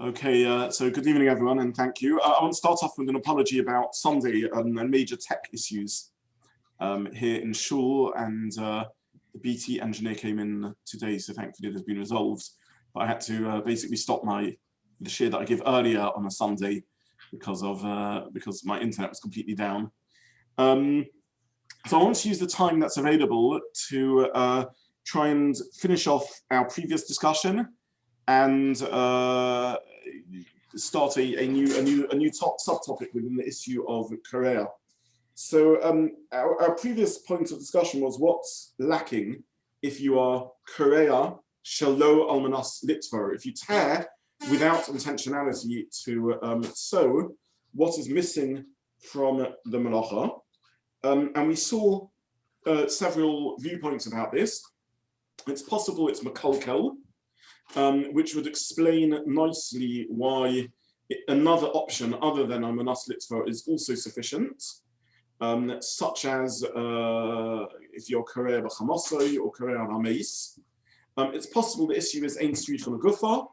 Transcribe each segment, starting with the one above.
Okay, so good evening, everyone, and thank you. I want to start off with an apology about Sunday and major tech issues here in Shul, and the BT engineer came in today, so thankfully it has been resolved. But I had to basically stop the shiur that I give earlier on a Sunday because my internet was completely down. So I want to use the time that's available to try and finish off our previous discussion and start a new subtopic within the issue of Koreah. So our previous point of discussion was what's lacking if you are Koreah shelo almanas litvar. If you tear without intentionality to sew, what is missing from the melacha? And we saw several viewpoints about this. It's possible it's makalkel, which would explain nicely why another option other than almanas litvar is also sufficient, such as if you're Koreah b'chamasoi or Koreah b'ameis. It's possible the issue is ein tzricha l'gufa,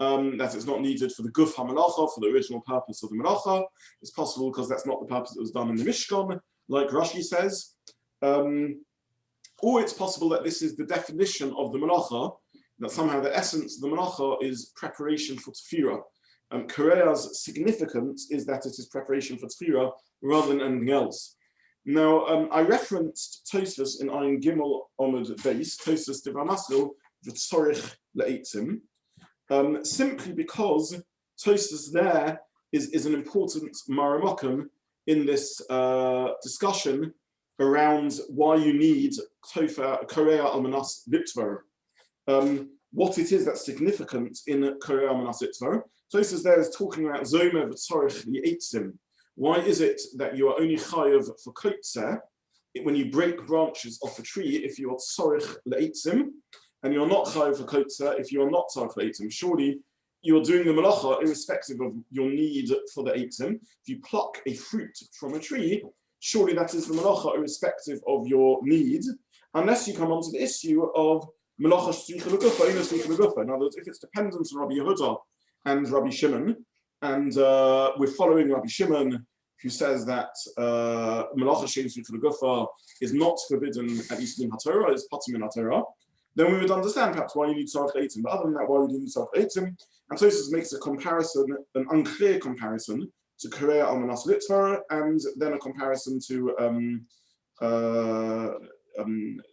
that it's not needed for the guf ha-melacha, for the original purpose of the melacha. It's possible because that's not the purpose that was done in the Mishkan, like Rashi says. Or it's possible that this is the definition of the melacha, that somehow the essence of the melacha is preparation for tefillah. Koreah's significance is that it is preparation for tefillah rather than anything else. Now, I referenced Tosfos in Ayin Gimel Omid Beis, Tosfos Divrei Maskil v'tzorich le'eitzim, simply because Tosfos there is an important maramokum in this discussion around why you need Koreah almanas litvar. What it is that's significant in Koreah almanas litvar. Tosfos there is talking about zomer v'tzorich le'eitzim. Why is it that you are only chayav for kotzer when you break branches off a tree if you are tzorich le'eitzim, and you're not chayav for kotzer if you are not tzorich le'eitzim? Surely you're doing the melacha irrespective of your need for the eitzim. If you pluck a fruit from a tree, surely that is the melacha irrespective of your need, unless you come onto the issue of melacha sh'tzricha l'gufa, ina sh'tzricha l'gufa. In other words, if it's dependent on Rabbi Yehuda and Rabbi Shimon, and we're following Rabbi Shimon, who says that melacha she'ein tzricha l'gufa is not forbidden, at least in HaTorah, is patur min HaTorah, then we would understand perhaps why you need tzarich le'eitzim. But other than that, why would you need tzarich le'eitzim? And Tosfos makes a comparison, an unclear comparison, to Koreah almanas litvar, and then a comparison to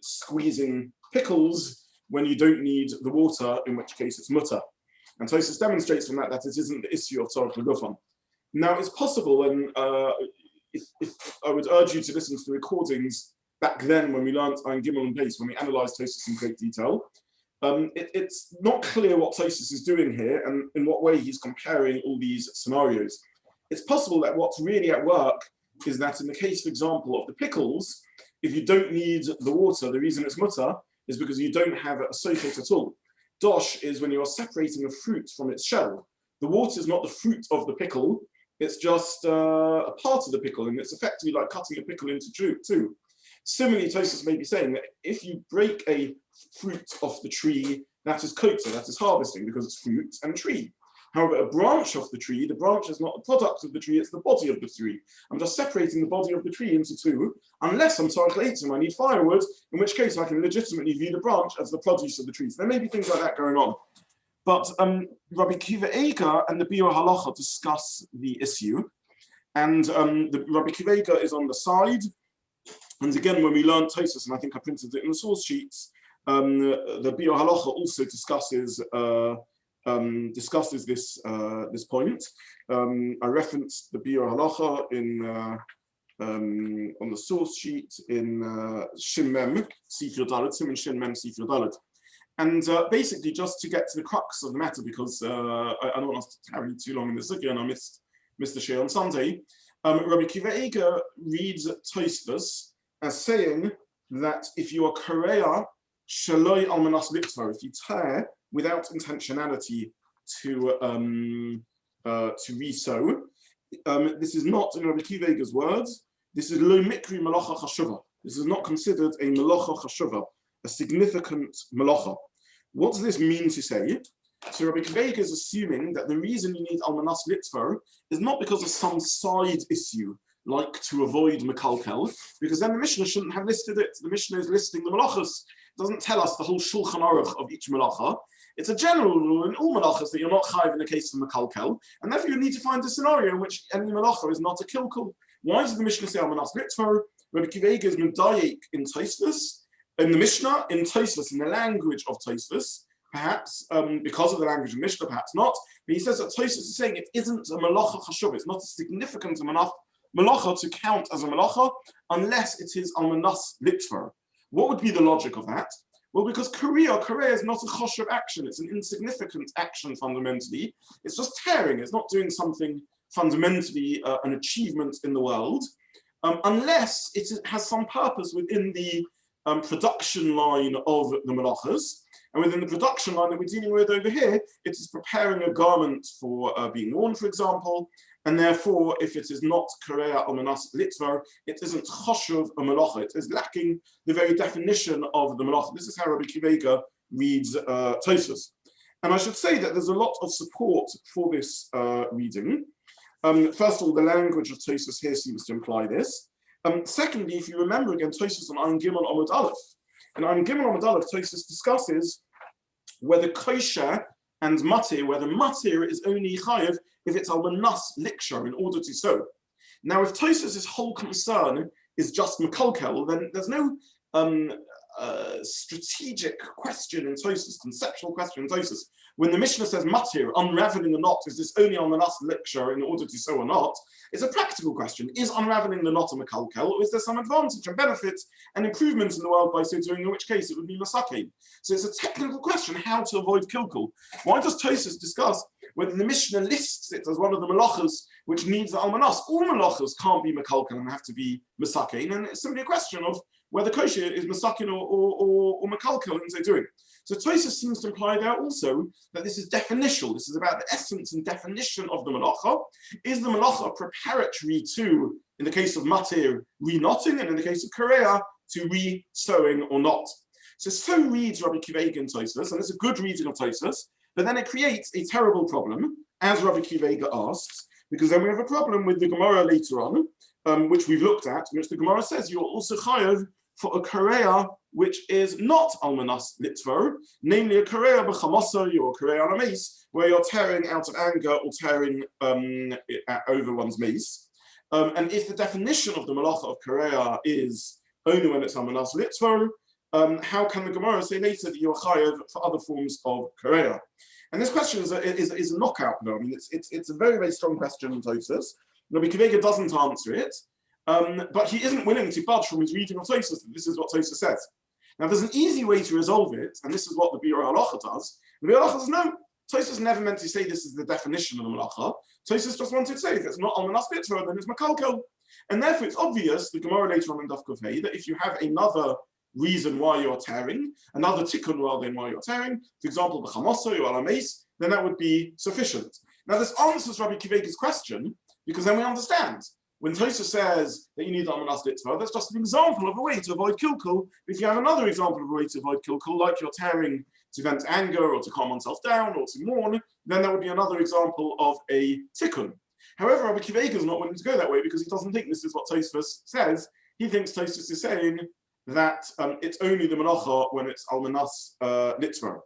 squeezing pickles when you don't need the water, in which case it's mutter. And Tosfos demonstrates from that it isn't the issue of tzarich l'gufan. Now, it's possible, and if I would urge you to listen to the recordings back then when we learned Ayin Gimel and Beis, when we analysed Tosfos in great detail, it's not clear what Tosfos is doing here and in what way he's comparing all these scenarios. It's possible that what's really at work is that in the case, for example, of the pickles, if you don't need the water, the reason it's mutter is because you don't have a sochet at all. Dosh is when you are separating a fruit from its shell. The water is not the fruit of the pickle, it's just a part of the pickle, and it's effectively like cutting a pickle into two. Similarly, Tosfos may be saying that if you break a fruit off the tree, that is kotzer, that is harvesting, because it's fruit and tree. However, a branch off the tree, the branch is not the product of the tree, it's the body of the tree. I'm just separating the body of the tree into two, unless I'm tzarich le'eitzim, I need firewood, in which case I can legitimately view the branch as the produce of the tree. So there may be things like that going on. But Rabbi Akiva Eiger and the Biur Halacha discuss the issue, and the Rabbi Akiva Eiger is on the side. And again, when we learned Tosfos, and I think I printed it in the source sheets, the Biur Halacha also discusses this point. I referenced the Biur Halacha on the source sheet in Shin Mem Sifir Dalet, Siman Shin Mem Sifir Dalet. And basically, just to get to the crux of the matter, because I don't want us to tarry too long in this again, I missed the shiur on Sunday. Rabbi Akiva Eiger reads Tosfos as saying that if you are Koreah shelo almanas litvar, if you tear without intentionality to resew, this is not, in Rabbi Akiva Eiger's words, this is lo mikri melacha chashuva. This is not considered a melacha chashuva, a significant melacha. What does this mean to say? So Rabbi Koreah is assuming that the reason you need almanas litzvar is not because of some side issue, like to avoid mekalkel, because then the Mishnah shouldn't have listed it. The Mishnah is listing the melachos. It doesn't tell us the whole shulchan aruch of each melacha. It's a general rule in all melachos that you're not chayiv in the case of mekalkel, and therefore you need to find a scenario in which any melacha is not a kilkul. Why does the Mishnah say almanas litzvar? Rabbi Koreah is medayek in Tosfos, in the Mishnah, in Tosfos, in the language of Tosfos, perhaps because of the language of Mishnah, perhaps not. But he says that Tosfos is saying it isn't a melacha chashuv. It's not a significant enough melacha to count as a melacha unless it is almanas litzvar. What would be the logic of that? Well, because Koreah is not a chashuv action. It's an insignificant action fundamentally. It's just tearing. It's not doing something fundamentally an achievement in the world, unless it has some purpose within the production line of the melachos. And within the production line that we're dealing with over here, it is preparing a garment for being worn, for example. And therefore, if it is not Koreah almanas litzvar, it isn't choshuv a melacha. It is lacking the very definition of the melacha. This is how Rabbi Koreah reads Tosfos. And I should say that there's a lot of support for this reading. First of all, the language of Tosfos here seems to imply this. Secondly, if you remember again, Tosfos on Ayin Gimel Amud Aleph. In Ayin Gimel Amud Aleph, Tosfos discusses whether kosher and matir, whether matir is only chayiv if it's almanas liksha in order to sow. Now, if Tosfos' whole concern is just mekalkel, then there's no strategic question in Tosfos, conceptual question in Tosfos. When the Mishnah says matir, unraveling the knot, is this only almanas liksha in order to sow or not? It's a practical question. Is unraveling the knot a mekalkel, or is there some advantage and benefit and improvement in the world by so doing, in which case it would be masechet? So it's a technical question, how to avoid kilkul. Why does Tosfos discuss whether the Mishnah lists it as one of the melachos which needs the almanas? All melachos can't be mekalkel and have to be masechet, and it's simply a question of whether kosher is masakin or mekalkel in so doing. So Tosfos seems to imply there also that this is definitional. This is about the essence and definition of the melacha. Is the melacha preparatory to, in the case of matir, re-knotting, and in the case of Koreah, to re-sewing or not? So reads Rabbi Koreah in Tosfos, and it's a good reading of Tosfos, but then it creates a terrible problem, as Rabbi Koreah asks, because then we have a problem with the Gemara later on, which we've looked at, in which the Gemara says you're also chayav for a Koreah which is not almanas litzvar, namely a Koreah b'chamasai or a Koreah on a mace, where you're tearing out of anger or tearing over one's mace. And if the definition of the malacha of Koreah is only when it's almanas litzvar, how can the Gemara say later that you're chayav for other forms of Koreah? And this question is a knockout, though. I mean, it's a very, very strong question in Tosfos. Rabbi Koreah doesn't answer it. But he isn't willing to budge from his reading of Tosfos. This is what Tosfos says. Now, there's an easy way to resolve it, and this is what the Biur Halacha does. The Biur Halacha says, no, Tosfos never meant to say this is the definition of the melacha. Tosfos just wanted to say if it's not almanas litzvar, then it's mekalkel. And therefore, it's obvious, the Gemara later on in Daf Kuf Hey, that if you have another reason why you're tearing, another tikkun rather than why you're tearing, for example, the chamosa or ala mace, then that would be sufficient. Now, this answers Rabbi Koreah's question, because then we understand. When Tosfos says that you need almanas litzvar, that's just an example of a way to avoid kilkul. If you have another example of a way to avoid kilkul, like you're tearing to vent anger or to calm oneself down or to mourn, then that would be another example of a tikkun. However, Rabbi Koreah is not willing to go that way because he doesn't think this is what Tosfos says. He thinks Tosfos is saying that it's only the melacha when it's almanas litzvar.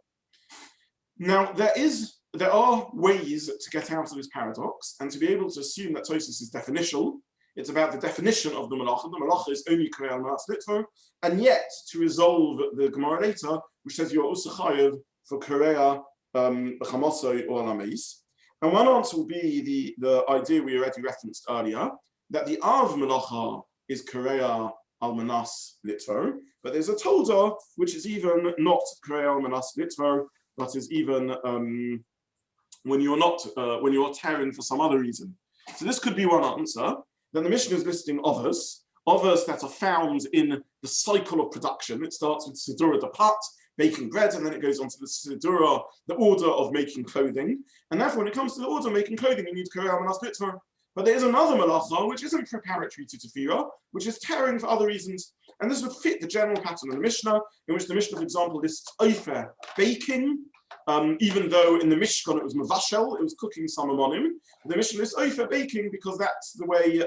Now, there are ways to get out of this paradox and to be able to assume that Tosfos is definitional. It's about the definition of the melacha. The melacha is only Koreah almanas litzvar, and yet to resolve the Gemara later, which says you're also chayav for Koreah b'chamasai or alameis. And one answer will be the idea we already referenced earlier, that the av melacha is Koreah almanas litzvar, but there's a tolda which is even not Koreah almanas litzvar, but is even when you're tearing for some other reason. So this could be one answer. Then the Mishnah is listing others that are found in the cycle of production. It starts with sidura the pot, baking bread, and then it goes on to the sidura, the order of making clothing. And therefore, when it comes to the order of making clothing, you need Koreah almanas litzvar. But there is another melacha which isn't preparatory to tefillah, which is tearing for other reasons. And this would fit the general pattern of the Mishnah, in which the Mishnah, for example, lists ofer, baking, Even though in the Mishkan it was Mavashel, it was cooking some amonim, the Mishnah lists Ofer baking because that's the way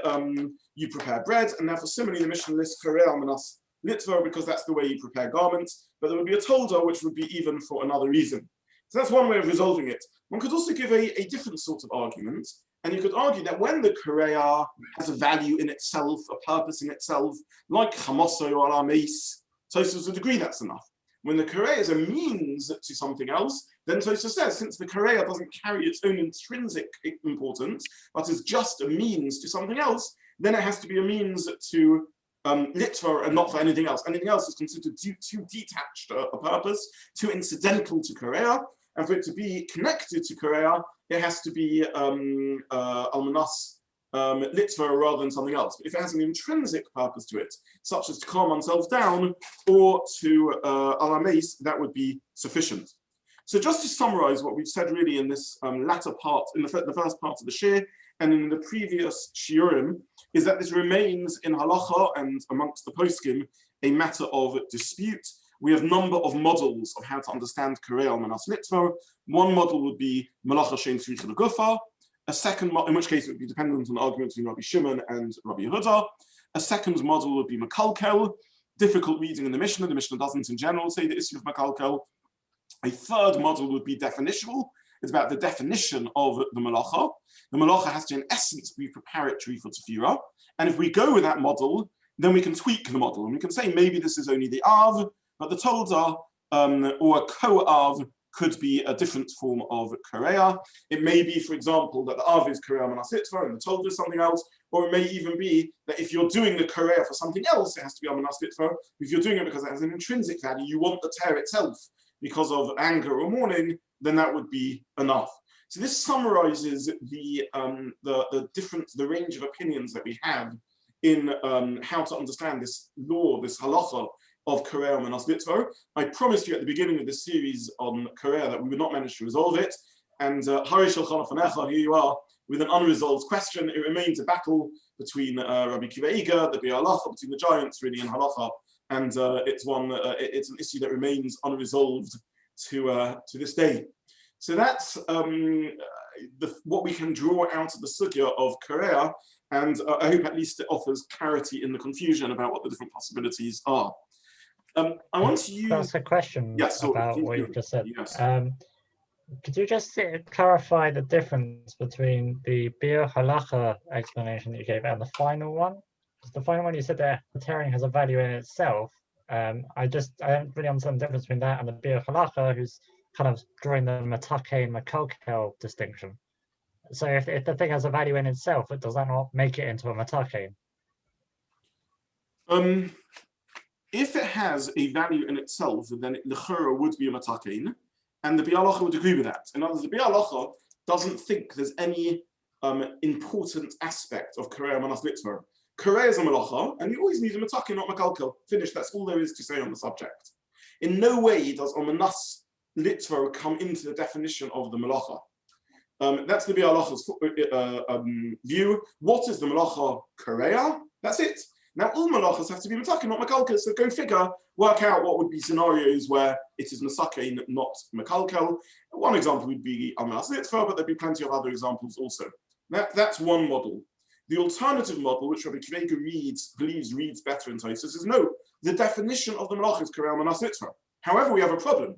you prepare bread, and therefore similarly the Mishnah lists Koreah Manas Litva because that's the way you prepare garments, but there would be a Tolda which would be even for another reason. So that's one way of resolving it. One could also give a different sort of argument, and you could argue that when the Koreah has a value in itself, a purpose in itself, like Chamoso or Alameis, Tosfos would agree that's enough. When the Koreah is a means to something else, then Tosfos says, since the Koreah doesn't carry its own intrinsic importance, but is just a means to something else, then it has to be a means to Litva and not for anything else. Anything else is considered too detached a purpose, too incidental to Koreah, and for it to be connected to Koreah, it has to be Almanas Litva rather than something else. But if it has an intrinsic purpose to it, such as to calm oneself down or to Alameis, that would be sufficient. So just to summarize what we've said really in this latter part, in the first part of the Shiur, and in the previous Shiurim, is that this remains in Halacha and amongst the poskim a matter of dispute. We have a number of models of how to understand Koreah Manas Litva. One model would be Malacha Shein Tzricha L'Gufa. A second, in which case it would be dependent on the argument between Rabbi Shimon and Rabbi Yehuda. A second model would be Makalkel, difficult reading in the Mishnah. The Mishnah doesn't in general say the issue of Makalkel. A third model would be definitional. It's about the definition of the Malacha. The Malacha has to, in essence, be preparatory for Tefillah. And if we go with that model, then we can tweak the model. And we can say maybe this is only the Av, but the Tolda or a co-Av could be a different form of Koreah. It may be, for example, that the Av is Koreah Manas Litva and the Tolda is something else, or it may even be that if you're doing the Koreah for something else, it has to be Manas Litva. If you're doing it because it has an intrinsic value, you want the tear itself because of anger or mourning, then that would be enough. So this summarizes the range of opinions that we have in how to understand this law, this halacha of Koreah Manas Litva. I promised you at the beginning of this series on Koreah that we would not manage to resolve it. And Hari Shulchan Afanecha, here you are with an unresolved question. It remains a battle between Rabbi Kiva Eiger, the Halacha, between the giants really in Halacha. And it's an issue that remains unresolved to this day. So that's what we can draw out of the sugya of Koreah, and I hope at least it offers clarity in the confusion about what the different possibilities are. I want to use... That's a question about what you just said. Yes. Could you just clarify the difference between the Biur Halacha explanation that you gave and the final one? Because the final one you said that the tearing has a value in itself. I don't really understand the difference between that and the Biur Halacha, who's kind of drawing the matake and makalkel distinction. So if the thing has a value in itself, does that not make it into a matake? If it has a value in itself, then it l'chura would be a matakein, and the Biur Halacha would agree with that. In other words, the Biur Halacha doesn't think there's any important aspect of Koreah Manas Litva. Koreah is a malacha, and you always need a matake, not makalkel. Finish. That's all there is to say on the subject. In no way does a Manas Litva come into the definition of the malacha. That's the Biur Halacha's view. What is the malacha Koreah? That's it. Now all malachas have to be matake, not makalkel. So go figure, work out what would be scenarios where it is masake, not makalkel. One example would be Manas Litva, but there'd be plenty of other examples also. That's one model. The alternative model, which Rabbi Kiva believes reads better in Tosfos, is no. The definition of the malach is Koreah Manas Litva. However, we have a problem,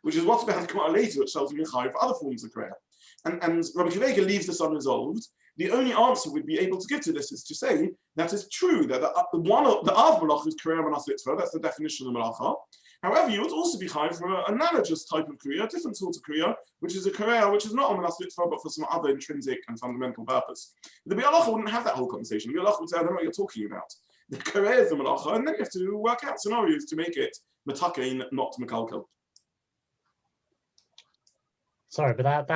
which is what's about the Gemara later, which tells me for other forms of Koreah. And Rabbi Kiva leaves this unresolved. The only answer we'd be able to give to this is to say that it's true that the Av malach is Koreah Manas Litva. That's the definition of the malacha. However, you would also be chayav for an analogous type of Koreah, a different sort of Koreah, which is a Koreah which is not a Manas Litva, but for some other intrinsic and fundamental purpose. The Biur Halacha wouldn't have that whole conversation. The Biur Halacha would say, I don't know what you're talking about. The Koreah is the malacha, and then you have to work out scenarios to make it matakein, not makalkel. Sorry, but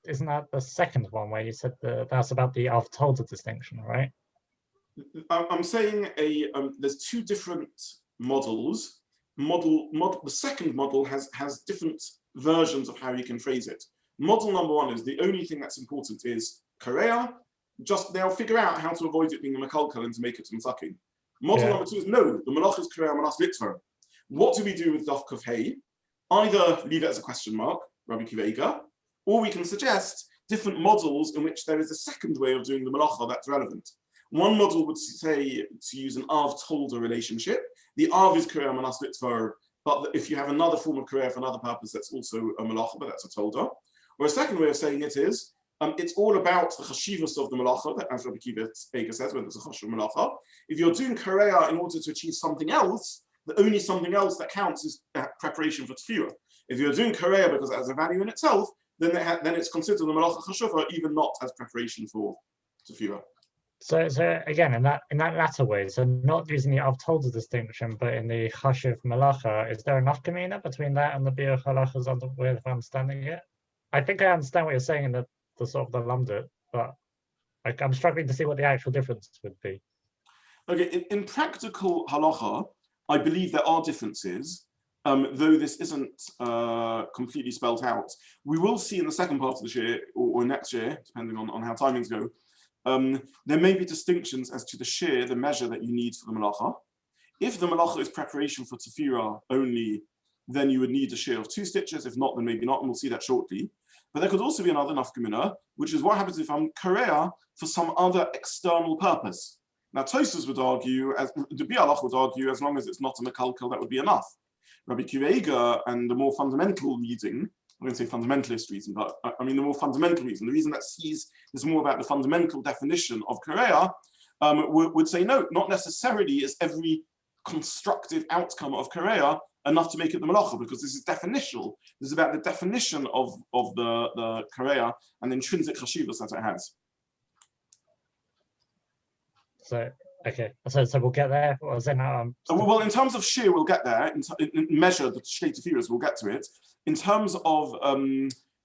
isn't that the second one where you said that's about the Av Tolda distinction, right? I'm saying there's two different models. The second model has different versions of how you can phrase it. Model number one is the only thing that's important is Koreah. Just they'll figure out how to avoid it being a makalkel and to make it a masakin. Model number two is no, the malach is Koreah Manas Litva. What do we do with Daf Kuf Hey? either leave it as a question mark, Rabbi Kiva, or we can suggest different models in which there is a second way of doing the melacha that's relevant. One model would say to use an Av-Tolda relationship. The Av is Koreah Manas Litzvar, but if you have another form of Koreah for another purpose, that's also a melacha, but that's a Tolda. Or a second way of saying it is, it's all about the chashivas of the melacha, as Rabbi Kiva says, when there's a chashuv melacha. If you're doing Koreah in order to achieve something else, the only something else that counts is preparation for tefillah. If you're doing Koreah because it has a value in itself, then it's considered a melacha chashuva, even not as preparation for tefillah. So again, in that latter way, so not using the Av-Tolda distinction, but in the chashuv melacha, is there enough kamina between that and the biur halachas on the way of understanding it? I think I understand what you're saying in the sort of the lumdut, but I'm struggling to see what the actual difference would be. Okay, in practical halacha, I believe there are differences, though this isn't completely spelled out. We will see in the second part of the shiur, or next year, depending on how timings go, there may be distinctions as to the shiur, the measure that you need for the melacha. If the melacha is preparation for tefillah only, then you would need a shiur of 2 stitches. If not, then maybe not, and we'll see that shortly. But there could also be another nafkamina, which is what happens if I'm Koreah for some other external purpose. Now, Tosfos would argue, the Bialach would argue, as long as it's not a mekalkel, that would be enough. Rabbi Kiva and the more fundamental reading, I'm going to say fundamentalist reason, but I mean the more fundamental reason, the reason that sees is more about the fundamental definition of Koreah, would say no, not necessarily is every constructive outcome of Koreah enough to make it the melacha, because this is definitional. This is about the definition of the Koreah and the intrinsic chashivas that it has. So okay, so we'll get there. Well, in terms of shiur, we'll get there. In measure the state of theories, we'll get to it. In terms of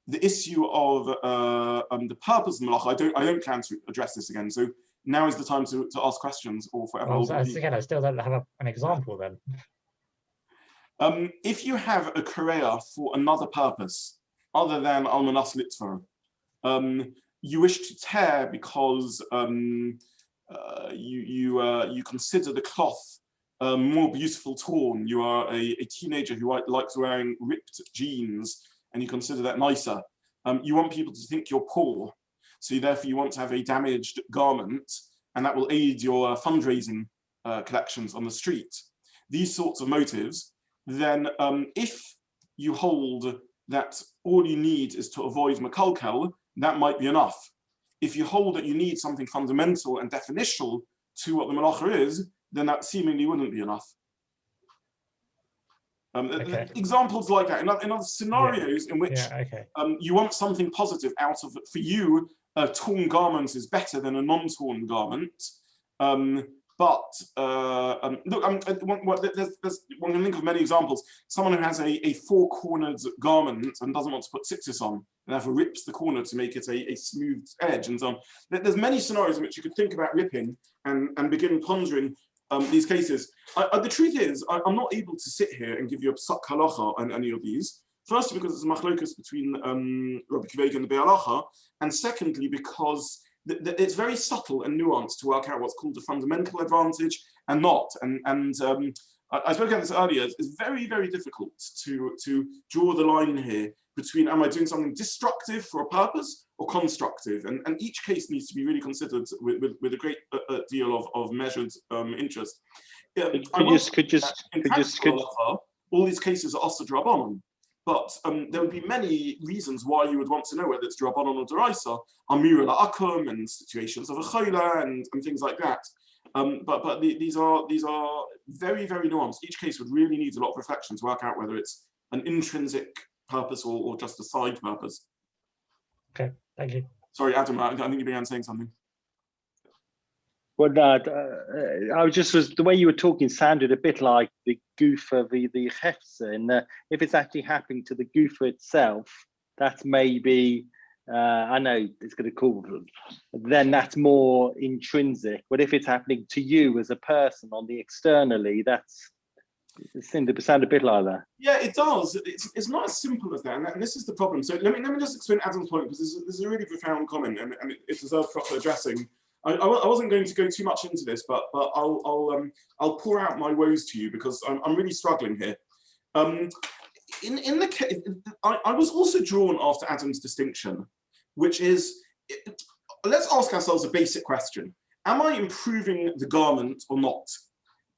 the issue of the purpose of melacha, I don't plan to address this again. So now is the time to ask questions, or forever. Well, again, I still don't have an example then. If you have a Koreah for another purpose other than almanas litzvar, you wish to tear because you consider the cloth more beautiful torn. You are a teenager who likes wearing ripped jeans, and you consider that nicer. You want people to think you're poor, so therefore you want to have a damaged garment, and that will aid your fundraising collections on the street. These sorts of motives. Then if you hold that all you need is to avoid mekalkel, that might be enough. If you hold that you need something fundamental and definitional to what the melacha is, then that seemingly wouldn't be enough. Okay. Examples like that, in other scenarios in which you want something positive out of it. For you, a torn garment is better than a non-torn garment. But look, one can think of many examples. Someone who has a 4-cornered garment and doesn't want to put tzitzis on, and therefore rips the corner to make it a smooth edge and so on. There's many scenarios in which you could think about ripping and begin pondering these cases. The truth is, I'm not able to sit here and give you a psak halacha on any of these. Firstly, because it's a machlokas between Rabbi Kiva and the Be'alacha, and secondly, because it's very subtle and nuanced to work out what's called a fundamental advantage and not. I spoke about this earlier. It's very, very difficult to draw the line here between am I doing something destructive for a purpose or constructive, and each case needs to be really considered with a great deal of measured interest. All these cases are also drabanan. But there would be many reasons why you would want to know whether it's drabanan or deraisa, amira la'akum, and situations of a chola and things like that. But these are very, very nuanced. Each case would really need a lot of reflection to work out whether it's an intrinsic purpose or just a side purpose. Okay, thank you. Sorry, Adam, I think you began saying something. Well, no, the way you were talking sounded a bit like the goofa, the hefza, and if it's actually happening to the goofa itself, that's maybe, I know it's going to call, then that's more intrinsic. But if it's happening to you as a person on the externally, it seems to sound a bit like that. Yeah, it does. It's not as simple as that, and this is the problem. So let me just explain Adam's point, because this is a really profound comment, and it deserves proper addressing. I wasn't going to go too much into this, but I'll pour out my woes to you because I'm really struggling here. in the case, I was also drawn after Adam's distinction, which is, let's ask ourselves a basic question. Am I improving the garment or not?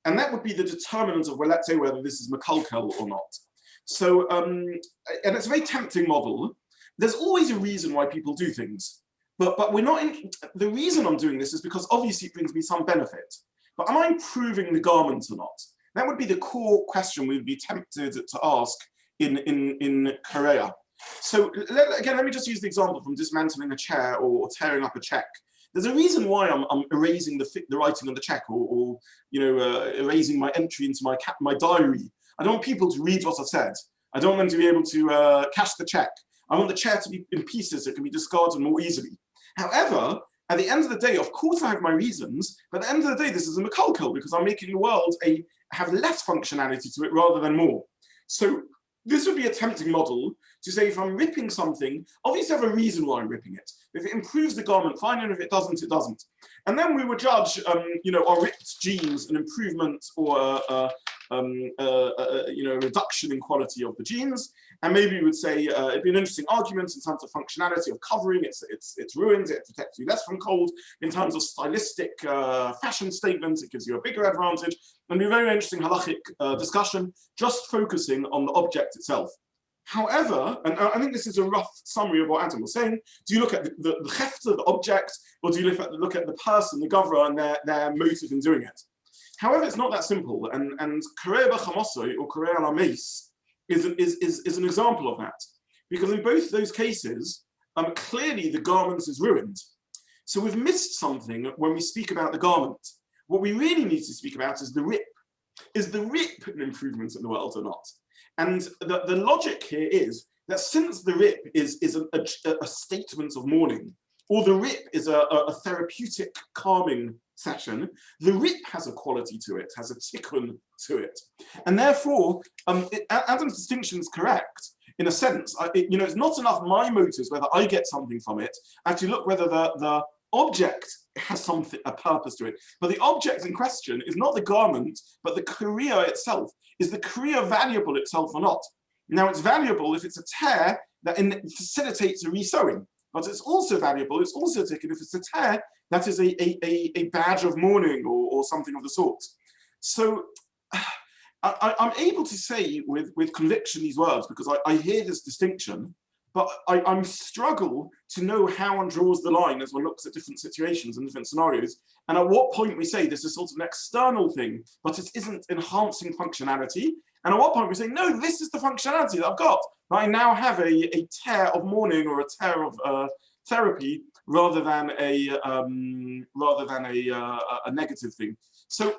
And that would be the determinant of, well, let's say whether this is makalkel or not. So, and it's a very tempting model. There's always a reason why people do things, but we're not in, the reason I'm doing this is because obviously it brings me some benefit, but am I improving the garment or not? That would be the core question we would be tempted to ask in Koreah. So again, let me just use the example from dismantling a chair or tearing up a check. There's a reason why I'm erasing the writing on the check or erasing my entry into my diary. I don't want people to read what I said. I don't want them to be able to cash the check. I want the chair to be in pieces so it can be discarded more easily. However, at the end of the day, of course I have my reasons, but at the end of the day, this is a makalkel because I'm making the world have less functionality to it rather than more. So this would be a tempting model to say if I'm ripping something, obviously I have a reason why I'm ripping it. If it improves the garment, fine, and if it doesn't, it doesn't. And then we would judge, are ripped jeans an improvement or a reduction in quality of the jeans. And maybe we would say it'd be an interesting argument in terms of functionality of covering. It's ruined, it protects you less from cold. In terms of stylistic fashion statements, it gives you a bigger advantage. And it'd be a very interesting halachic discussion, just focusing on the object itself. However, and I think this is a rough summary of what Adam was saying, do you look at the hefta, the object, or do you look at the person, the governor, and their motive in doing it? However, it's not that simple, and Koreah b'chamosoi or Koreah lameis is an example of that. Because in both those cases, clearly the garment is ruined. So we've missed something when we speak about the garment. What we really need to speak about is the rip. Is the rip an improvement in the world or not? And the logic here is that since the rip is a statement of mourning, or the rip is a therapeutic calming session, the rip has a quality to it, has a tikkun to it. And therefore, Adam's distinction is correct in a sense. It's not enough my motives, whether I get something from it, I have to look whether the object has a purpose to it. But the object in question is not the garment, but the Koreah itself. Is the Koreah valuable itself or not? Now it's valuable if it's a tear that facilitates a resewing, but it's also valuable, it's also taken if it's a tear that is a badge of mourning or something of the sort. So I'm able to say with conviction these words because I hear this distinction, but I struggle to know how one draws the line as one looks at different situations and different scenarios, and at what point we say this is sort of an external thing, but it isn't enhancing functionality, and at what point we say, no, this is the functionality that I've got. I now have a tear of mourning or a tear of therapy rather than a negative thing. So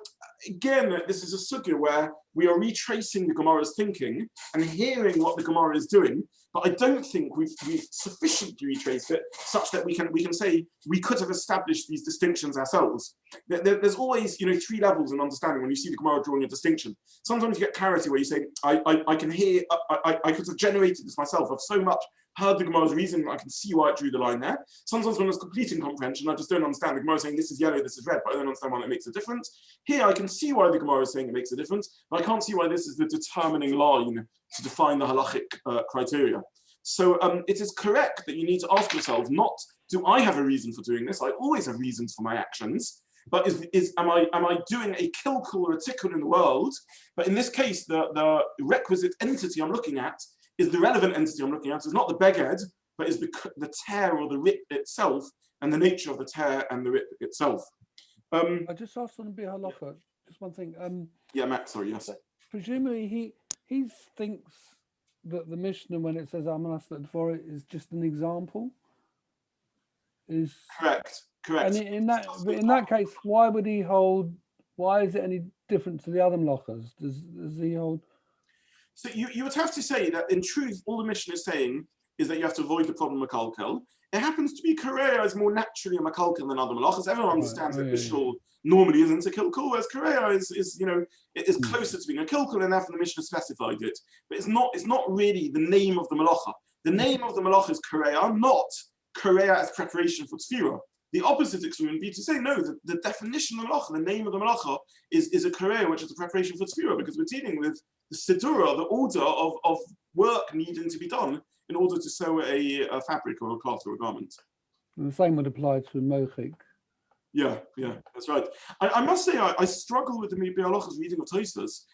again, this is a sugya where we are retracing the Gemara's thinking and hearing what the Gemara is doing, but I don't think we've sufficiently retraced it such that we can say we could have established these distinctions ourselves. There's always three levels in understanding when you see the Gemara drawing a distinction. Sometimes you get clarity where you say, I can hear, I could have generated this myself. I've so much heard the Gemara's reason, I can see why it drew the line there. Sometimes when there's complete incomprehension, I just don't understand the Gemara saying this is yellow, this is red, but I don't understand why that makes a difference. Here I can see why the Gemara is saying it makes a difference, but I can't see why this is the determining line to define the halachic criteria. So it is correct that you need to ask yourself, not do I have a reason for doing this? I always have reasons for my actions, but am I doing a kilkul or a tikkun in the world? But in this case, the requisite entity I'm looking at is the relevant entity I'm looking at. Is not the beged, but is the tear or the rip itself and the nature of the tear and the rip itself. I just asked on the halacha, just one thing. Yeah, Matt, sorry, yes. Presumably he thinks that the Mishnah, when it says Amanas for it, is just an example. Is correct. And in that case, why would he hold? Why is it any different to the other melachos? Does he hold? So you would have to say that in truth, all the Mishnah is saying is that you have to avoid the problem of makalkel. It happens to be Koreah is more naturally a makalkel than other melachos. Everyone understands that Mishnah normally isn't a kilkul, whereas Koreah is closer to being a kilkul, and therefore the Mishnah specified it. But it's not really the name of the melacha. The name of the melacha is Koreah, not Koreah as preparation for tefillah. The opposite extreme would be to say, no, the definition of the melacha, the name of the melacha, is a Koreah, which is a preparation for tefillah, because we're dealing with the sidura, the order of work needing to be done in order to sew a fabric or a cloth or a garment. And the same would apply to mochik. Yeah, that's right. I must say, I struggle with the Halacha's reading of Tosfos.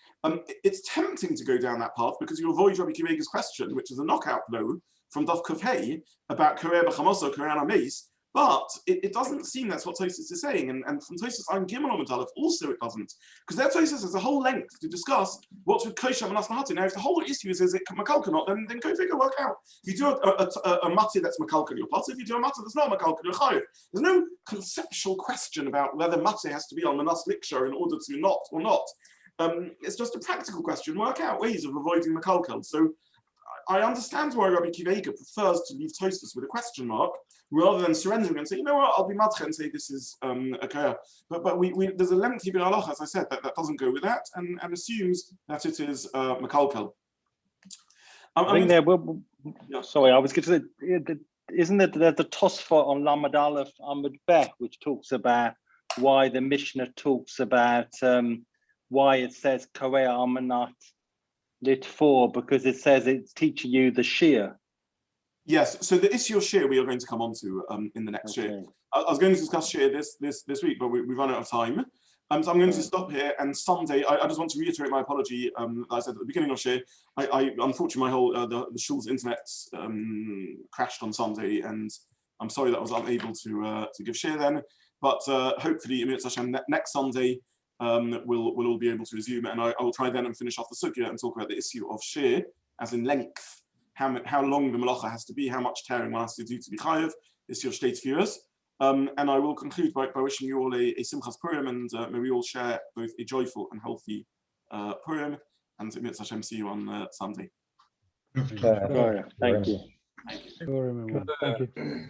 It's tempting to go down that path because you avoid Rabbi Kivega's question, which is a knockout blow from Daf Kuf Hey about Koreah b'chamoso, Koreah Ames. But it doesn't seem that's what Tosfos is saying. And from Tosfos I'm Gimel on Aleph also it doesn't. Because their Tosfos has a whole length to discuss what's with Kosher and Asnahati. Now, if the whole issue is it Makalka or not, then go figure, work out. If you do a Mati that's Makalka, you're part. If you do a Mati that's not Makalka, you're Chayiv. There's no conceptual question about whether Mati has to be on Manas Liksha in order to not or not. It's just a practical question. Work out ways of avoiding Makalka. So I understand why Rabbi Kivega prefers to leave Tosfos with a question mark rather than surrendering and say, you know what, I'll be madcha and say this is a kaya. But there's a lengthy bit halacha, as I said, that doesn't go with that and assumes that it is makalkal. I think there will. Yeah. Sorry, I was going to say, isn't it there's the Tosfot on Lamed Aleph Amud Bech, which talks about why the Mishnah talks about why it says Koreah Amanat Lit 4, because it says it's teaching you the Shiur. Yes, so the issue of Shiur we are going to come on to in the next Shiur. I was going to discuss Shiur this week, but we've run out of time. So I'm going to stop here, and Sunday, I just want to reiterate my apology. I said at the beginning of Shiur, I unfortunately my whole the shul's internet crashed on Sunday, and I'm sorry that I was unable to give Shiur then. But hopefully, next Sunday we'll all be able to resume, and I will try then and finish off the sugya and talk about the issue of Shiur, as in length, how long the melacha has to be, how much tearing one has to do to be chayiv, issue of state viewers. And I will conclude by wishing you all a Simchas Purim, and may we all share both a joyful and healthy Purim, and Mitzvah Hashem, see you on Sunday. Thank you. Thank you.